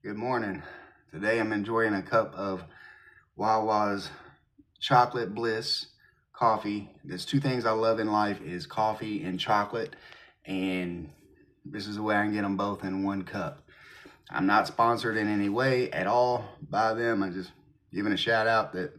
Good morning. Today I'm enjoying a cup of Wawa's Chocolate Bliss coffee. There's two things I love in life is coffee and chocolate, and this is the way I can get them both in one cup. I'm not sponsored in any way at all by them. I'm just giving a shout out that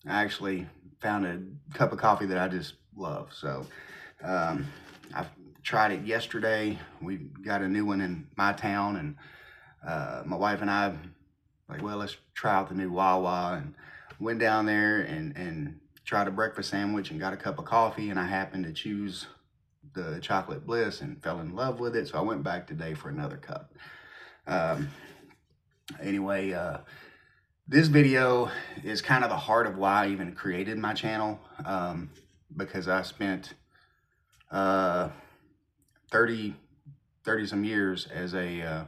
I actually found a cup of coffee that I just love. So I tried it yesterday. We got a new one in my town, and my wife and I like, well, let's try out the new Wawa, and went down there and tried a breakfast sandwich and got a cup of coffee, and I happened to choose the Chocolate Bliss and fell in love with it. So I went back today for another cup. Um, anyway, this video is kind of the heart of why I even created my channel, because I spent 30 some years as a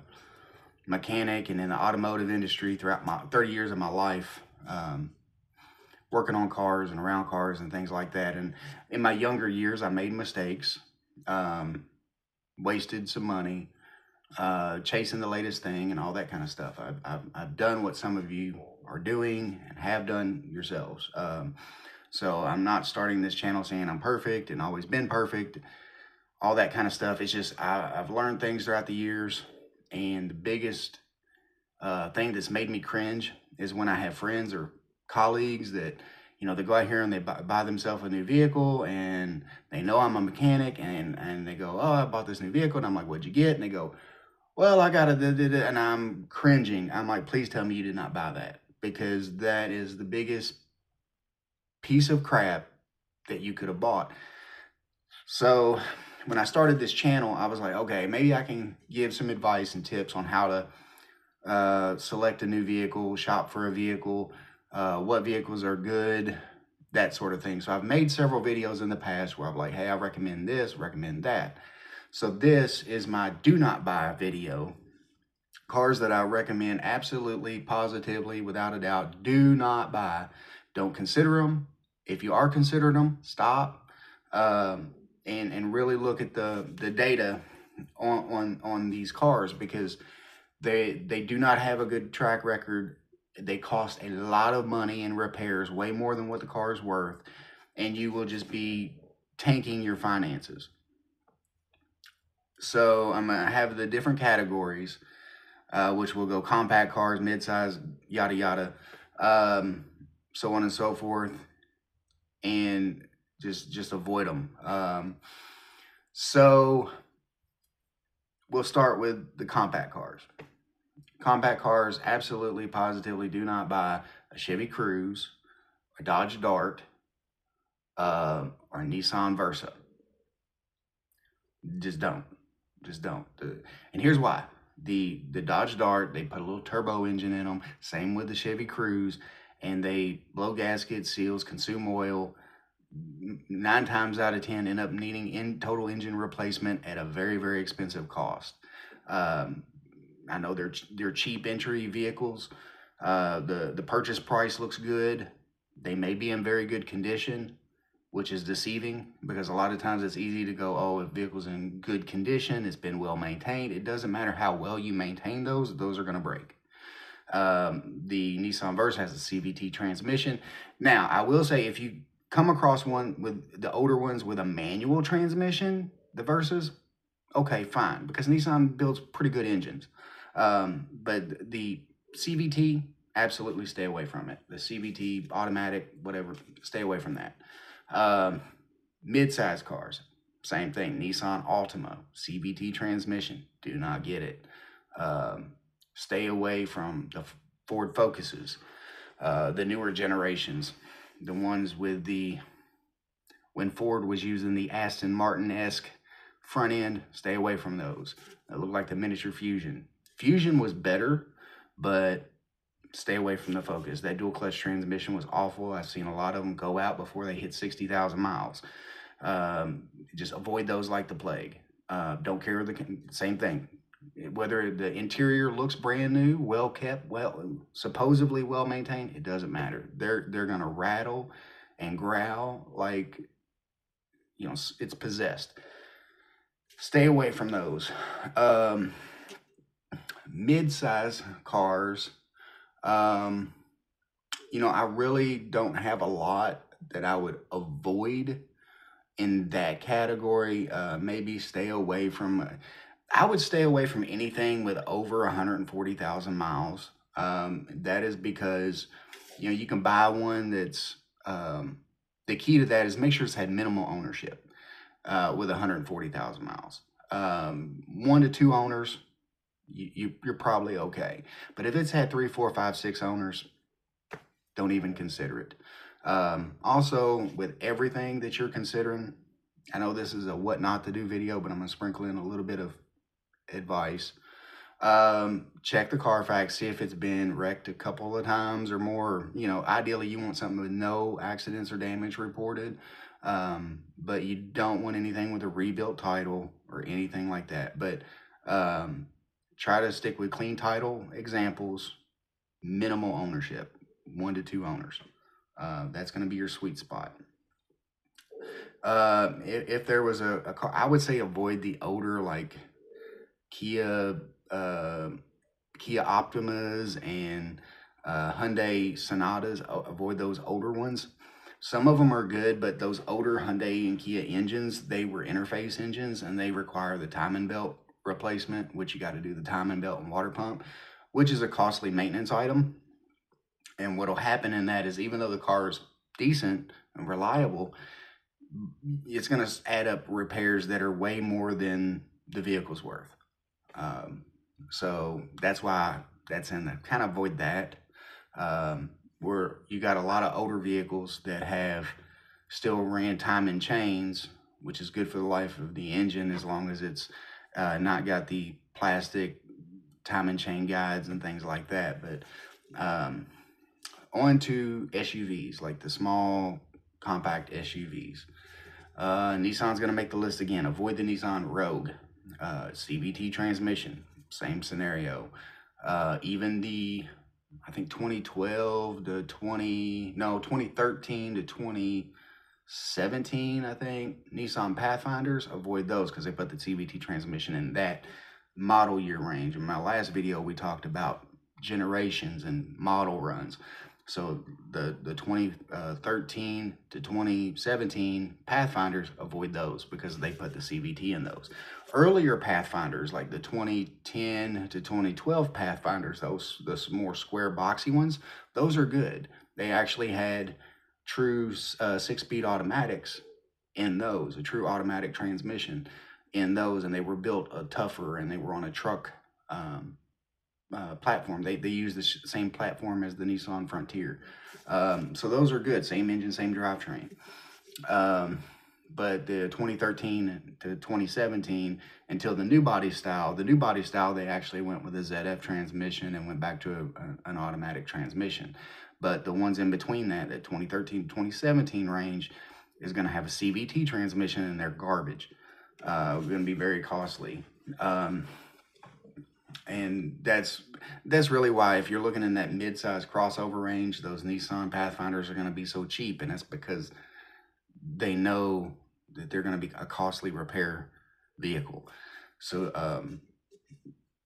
mechanic and in the automotive industry throughout my 30 years of my life, working on cars and around cars and things like that. And in my younger years, I made mistakes, wasted some money, chasing the latest thing and all that kind of stuff. I've done what some of you are doing and have done yourselves. So I'm not starting this channel saying I'm perfect and always been perfect, all that kind of stuff. It's just I've learned things throughout the years, and the biggest thing that's made me cringe is when I have friends or colleagues that, they go out here and they buy themselves a new vehicle, and they know I'm a mechanic, and they go, oh, I bought this new vehicle. And I'm like, what'd you get? And they go, well, I got a, and I'm cringing. I'm like, please tell me you did not buy that, because that is the biggest piece of crap that you could have bought. So when I started this channel, I was like, okay, maybe I can give some advice and tips on how to select a new vehicle, shop for a vehicle, what vehicles are good, that sort of thing. So I've made several videos in the past where I'm like, hey, I recommend this, recommend that. So this is my do not buy video. Cars that I recommend absolutely, positively, without a doubt, do not buy. Don't consider them. If you are considering them, stop, and really look at the data on these cars, because they do not have a good track record. They cost a lot of money in repairs, way more than what the car is worth, and you will just be tanking your finances. So I'm gonna have the different categories, which will go compact cars, midsize, yada yada, so on and so forth, and just avoid them. So we'll start with the compact cars. Compact cars, absolutely, positively, do not buy a Chevy Cruze, a Dodge Dart, or a Nissan Versa. Just don't. Just don't. And here's why. The Dodge Dart, they put a little turbo engine in them. Same with the Chevy Cruze, and they blow gaskets, seals, consume oil. 9 times out of 10 end up needing total engine replacement at a very, very expensive cost. I know they're cheap entry vehicles. The purchase price looks good. They may be in very good condition, which is deceiving, because a lot of times it's easy to go, oh, if vehicle's in good condition, it's been well maintained. It doesn't matter how well you maintain those are going to break. The Nissan Versa has a CVT transmission. Now, I will say, if you come across one with the older ones with a manual transmission, the Versas, okay, fine, because Nissan builds pretty good engines. But the CVT, absolutely stay away from it. The CVT, automatic, whatever, stay away from that. Mid-size cars, same thing. Nissan Altima, CVT transmission, do not get it. Stay away from the Ford Focuses, the newer generations, the ones with when Ford was using the Aston Martin-esque front end, stay away from those. They look like the miniature Fusion. Fusion was better, but stay away from the Focus. That dual clutch transmission was awful. I've seen a lot of them go out before they hit 60,000 miles. Just avoid those like the plague. Don't care, same thing. Whether the interior looks brand new, well kept, supposedly well maintained, it doesn't matter. They're gonna rattle and growl like, it's possessed. Stay away from those. mid-size cars, you know, I really don't have a lot that I would avoid in that category. Maybe stay away from, I would stay away from anything with over 140,000 miles. That is because, you know, you can buy one that's, the key to that is make sure it's had minimal ownership with 140,000 miles. 1 to 2 owners, you're probably okay. But if it's had 3, 4, 5, 6 owners, don't even consider it. Also, with everything that you're considering, I know this is a what not to do video, but I'm gonna sprinkle in a little bit of advice. Check the Carfax, see if it's been wrecked a couple of times or more. You know, ideally you want something with no accidents or damage reported, but you don't want anything with a rebuilt title or anything like that. But try to stick with clean title examples, minimal ownership, 1 to 2 owners. That's going to be your sweet spot. If there was a car, I would say avoid the older, like Kia Optimas and Hyundai Sonatas. Avoid those older ones. Some of them are good, but those older Hyundai and Kia engines, they were interface engines and they require the timing belt replacement, which you got to do the timing belt and water pump, which is a costly maintenance item. And what'll happen in that is, even though the car is decent and reliable, it's going to add up repairs that are way more than the vehicle's worth. So that's why that's in the kind of avoid that. Where you got a lot of older vehicles that have still ran timing chains, which is good for the life of the engine as long as it's not got the plastic timing chain guides and things like that. But on to SUVs, like the small compact SUVs. Nissan's going to make the list again. Avoid the Nissan Rogue. CVT transmission, same scenario. Even the, I think 2013 to 2017, I think, Nissan Pathfinders, avoid those because they put the CVT transmission in that model year range. In my last video, we talked about generations and model runs. So the 2013 to 2017 Pathfinders, avoid those because they put the CVT in those. Earlier Pathfinders, like the 2010 to 2012 Pathfinders, those more square boxy ones, those are good. They actually had true 6-speed automatics in those, a true automatic transmission in those, and they were built tougher and they were on a truck platform. They use the same platform as the Nissan Frontier. So those are good. Same engine, same drivetrain. But the 2013 to 2017 until the new body style, they actually went with a ZF transmission and went back to an automatic transmission. But the ones in between that 2013 to 2017 range is going to have a CVT transmission, and they're garbage. Going to be very costly. And that's really why, if you're looking in that mid-size crossover range, those Nissan Pathfinders are going to be so cheap, and that's because they know that they're going to be a costly repair vehicle. So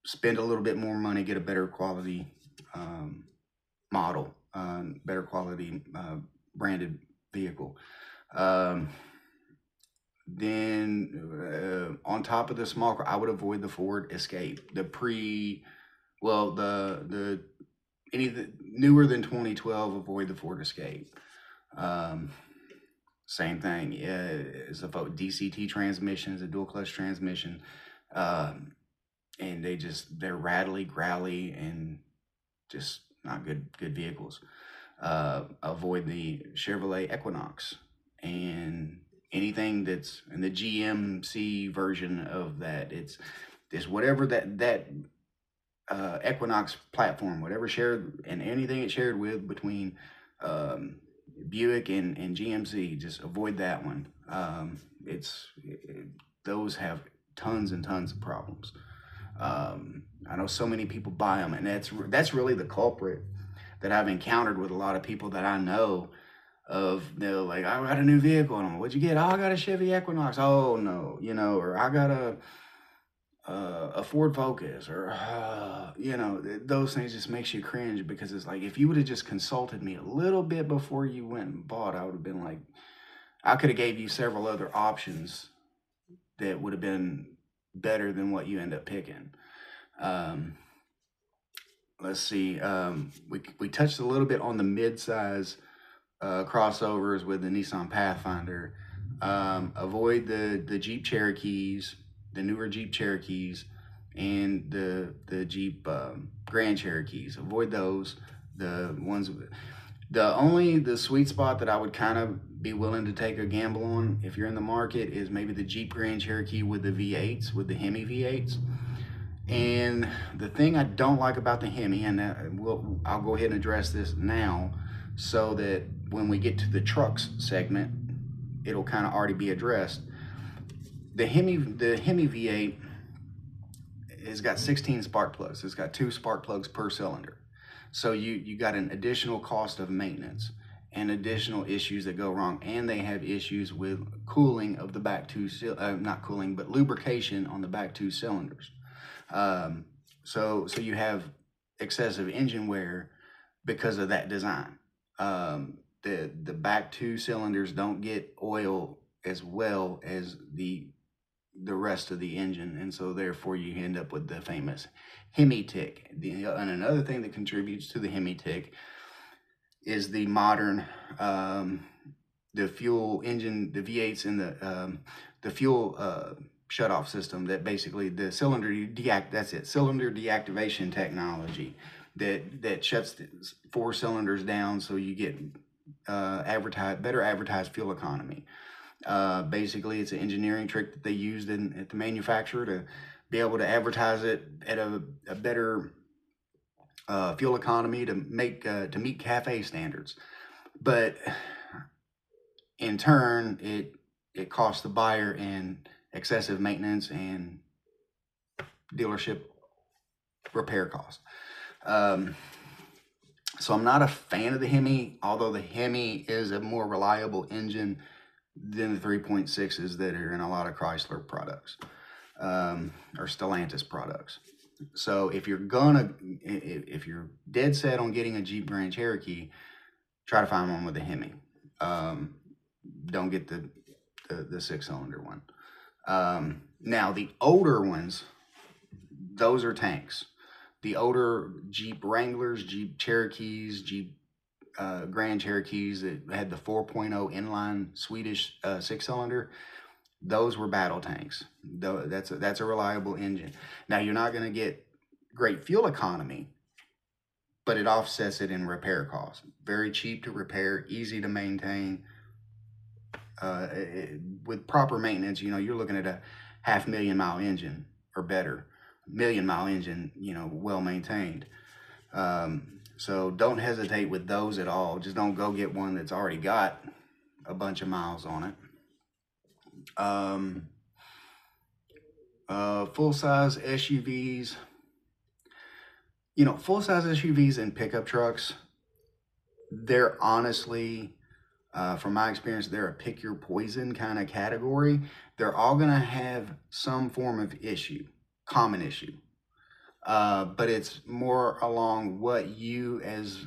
spend a little bit more money, get a better quality model, better quality branded vehicle. Then on top of the small car, I would avoid the Ford Escape. Any newer than 2012, avoid the Ford Escape. Same thing, it's a DCT transmission, it's a dual clutch transmission, and they're rattly, growly, and just not good vehicles. Avoid the Chevrolet Equinox and anything that's in the GMC version of that. It's whatever that Equinox platform, whatever shared, and anything it shared with between Buick and GMC, just avoid that one. Those have tons and tons of problems. I know so many people buy them, and that's really the culprit that I've encountered with a lot of people that I know. They're like, I got a new vehicle, and I'm like, what'd you get? Oh, I got a Chevy Equinox. Oh no, or I got a a Ford Focus or you know, those things just makes you cringe, because it's like, if you would have just consulted me a little bit before you went and bought, I would have been like, I could have gave you several other options that would have been better than what you end up picking. Um, let's see. We touched a little bit on the mid-size crossovers with the Nissan Pathfinder. Avoid the Jeep Cherokees, the newer Jeep Cherokees, and the Jeep Grand Cherokees. Avoid those. The ones, the sweet spot that I would kind of be willing to take a gamble on if you're in the market is maybe the Jeep Grand Cherokee with the V8s, with the Hemi V8s. And the thing I don't like about the Hemi, and I'll go ahead and address this now, so that when we get to the trucks segment, it'll kind of already be addressed. The Hemi V8 has got 16 spark plugs. It's got 2 spark plugs per cylinder. So you got an additional cost of maintenance and additional issues that go wrong. And they have issues with cooling of the back two, not cooling, but lubrication on the back 2 cylinders. So you have excessive engine wear because of that design. The back 2 cylinders don't get oil as well as the rest of the engine, and so therefore you end up with the famous Hemi tick. And another thing that contributes to the Hemi tick is the modern the fuel engine, the V8s, and the fuel shutoff system, that basically the cylinder cylinder deactivation technology that shuts the 4 cylinders down, so you get better advertised fuel economy. Basically, it's an engineering trick that they used at the manufacturer to be able to advertise it at a better fuel economy to meet CAFE standards. But in turn, it costs the buyer in excessive maintenance and dealership repair costs. So I'm not a fan of the Hemi, although the Hemi is a more reliable engine than the 3.6s that are in a lot of Chrysler products or Stellantis products. So if you're dead set on getting a Jeep Grand Cherokee, try to find one with a Hemi. Don't get the 6-cylinder one. Now the older ones, those are tanks. The older Jeep Wranglers, Jeep Cherokees, Jeep Grand Cherokees that had the 4.0 inline Swedish 6-cylinder, those were battle tanks. That's a reliable engine. Now you're not going to get great fuel economy, but it offsets it in repair costs. Very cheap to repair, easy to maintain. With proper maintenance, you're looking at a 500,000-mile engine or better. 1,000,000-mile engine, well maintained. So don't hesitate with those at all. Just don't go get one that's already got a bunch of miles on it. Full-size SUVs. Full-size SUVs and pickup trucks, they're honestly, from my experience, they're a pick your poison kind of category. They're all going to have some form of common issue. But it's more along what you as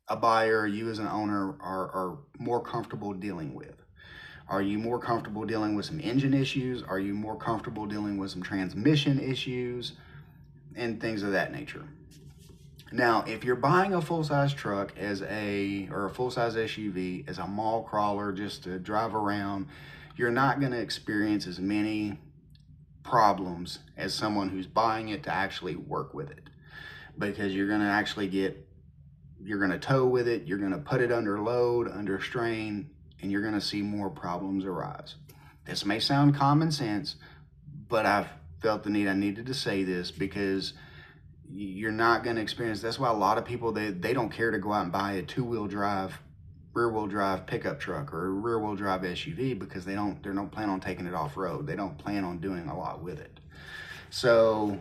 a buyer, you as an owner are more comfortable dealing with. Are you more comfortable dealing with some engine issues? Are you more comfortable dealing with some transmission issues and things of that nature? Now, if you're buying a full-size truck or a full-size SUV as a mall crawler just to drive around, you're not going to experience as many problems as someone who's buying it to actually work with it, because you're going to tow with it, you're going to put it under load, under strain, and you're going to see more problems arise. This may sound common sense, but I've felt the need, I needed to say this, because you're not going to experience, that's why a lot of people, they don't care to go out and buy a rear-wheel drive pickup truck or a rear-wheel drive SUV, because they don't plan on taking it off-road. They don't plan on doing a lot with it. So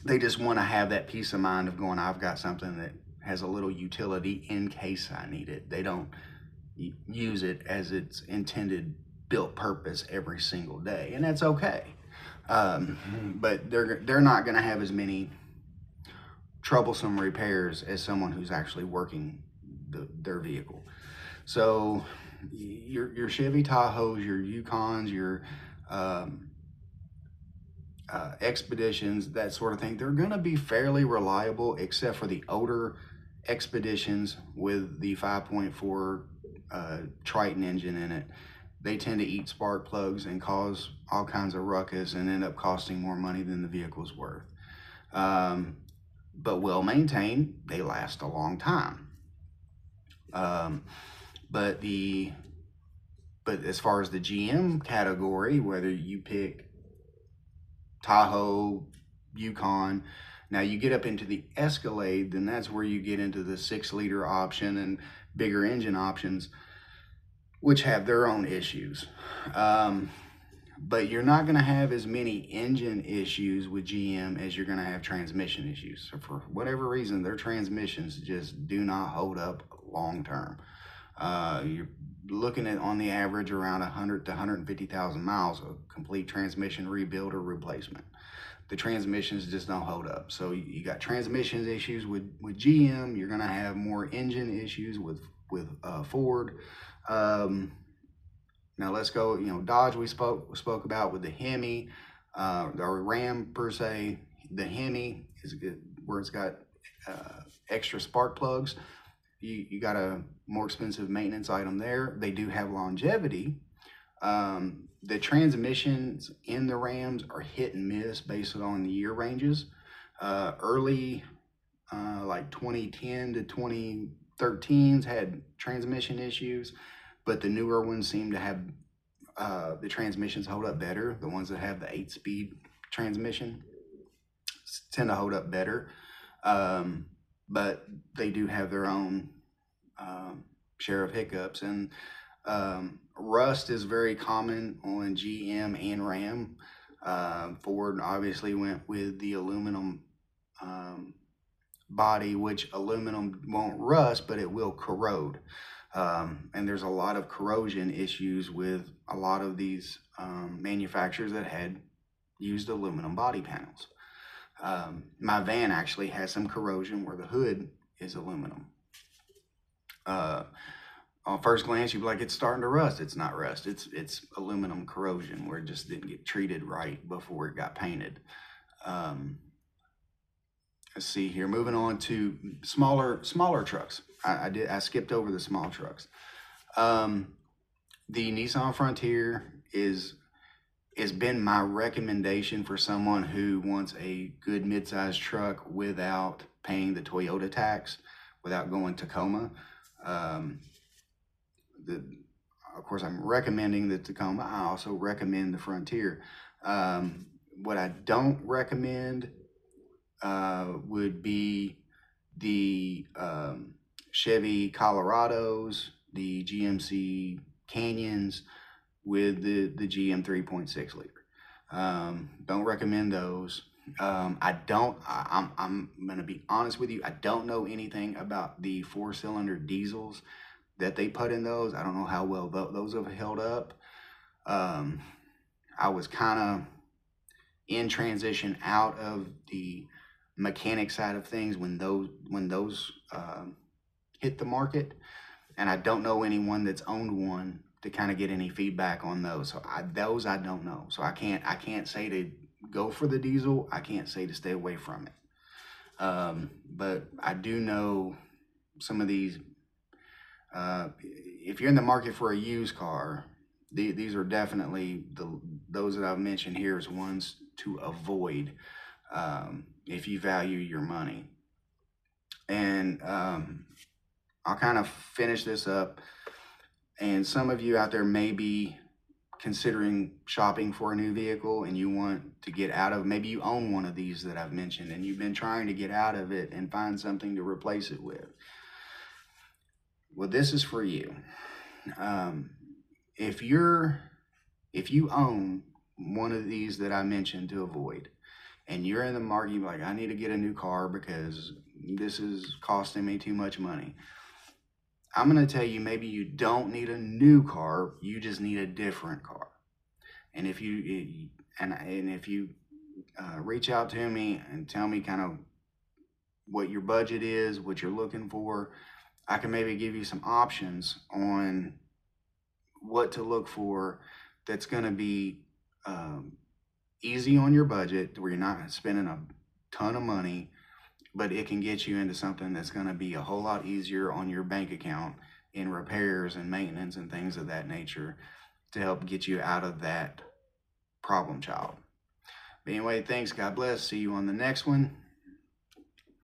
they just want to have that peace of mind of going, I've got something that has a little utility in case I need it. They don't use it as its intended built purpose every single day, and that's okay. But they're not going to have as many troublesome repairs as someone who's actually working their vehicle. So your Chevy Tahoes, your Yukons, your um, Expeditions, that sort of thing, they're going to be fairly reliable, except for the older Expeditions with the 5.4 Triton engine in it. They tend to eat spark plugs and cause all kinds of ruckus and end up costing more money than the vehicle's worth. But well maintained, they last a long time. But as far as the GM category, whether you pick Tahoe, Yukon, now you get up into the Escalade, then that's where you get into the 6-liter option and bigger engine options, which have their own issues. But you're not going to have as many engine issues with GM as you're going to have transmission issues. So for whatever reason, their transmissions just do not hold up long term. You're looking at, on the average, around 100 to 150,000 miles of complete transmission rebuild or replacement. The transmissions just don't hold up. So you got transmissions issues with GM. You're going to have more engine issues with Ford. Now let's go, Dodge we spoke about with the Hemi, or Ram per se. The Hemi is good, where it's got extra spark plugs. You got a more expensive maintenance item there. They do have longevity. The transmissions in the Rams are hit and miss based on the year ranges. Early, like 2010 to 2013s had transmission issues, but the newer ones seem to have the transmissions hold up better. The ones that have the 8-speed transmission tend to hold up better, but they do have their own share of hiccups. And rust is very common on GM and Ram. Ford obviously went with the aluminum body, which aluminum won't rust, but it will corrode. And there's a lot of corrosion issues with a lot of these manufacturers that had used aluminum body panels. My van actually has some corrosion where the hood is aluminum. On first glance, you'd be like, it's starting to rust. It's not rust. It's aluminum corrosion where it just didn't get treated right before it got painted. Let's see here. Moving on to smaller trucks. I skipped over the small trucks. The Nissan Frontier has been my recommendation for someone who wants a good midsize truck without paying the Toyota tax, without going Tacoma. Of course, I'm recommending the Tacoma. I also recommend the Frontier. What I don't recommend would be the Chevy Colorados, the GMC Canyons with the GM 3.6 liter. Don't recommend those. I'm going to be honest with you. I don't know anything about the 4-cylinder diesels that they put in those. I don't know how well those have held up. I was kind of in transition out of the mechanic side of things when those hit the market, and I don't know anyone that's owned one to kind of get any feedback on those. So I don't know. So I can't say to go for the diesel. I can't say to stay away from it. But I do know some of these. If you're in the market for a used car, these are definitely those that I've mentioned here as ones to avoid if you value your money. And I'll kind of finish this up. And some of you out there may be considering shopping for a new vehicle and you want to get out of, maybe you own one of these that I've mentioned and you've been trying to get out of it and find something to replace it with. Well, this is for you. If you own one of these that I mentioned to avoid, and you're in the market, you're like, I need to get a new car because this is costing me too much money. I'm going to tell you, maybe you don't need a new car, you just need a different car. And And if you reach out to me and tell me kind of what your budget is, what you're looking for, I can maybe give you some options on what to look for that's going to be easy on your budget, where you're not spending a ton of money, but it can get you into something that's going to be a whole lot easier on your bank account in repairs and maintenance and things of that nature, to help get you out of that problem child. But anyway, thanks. God bless. See you on the next one.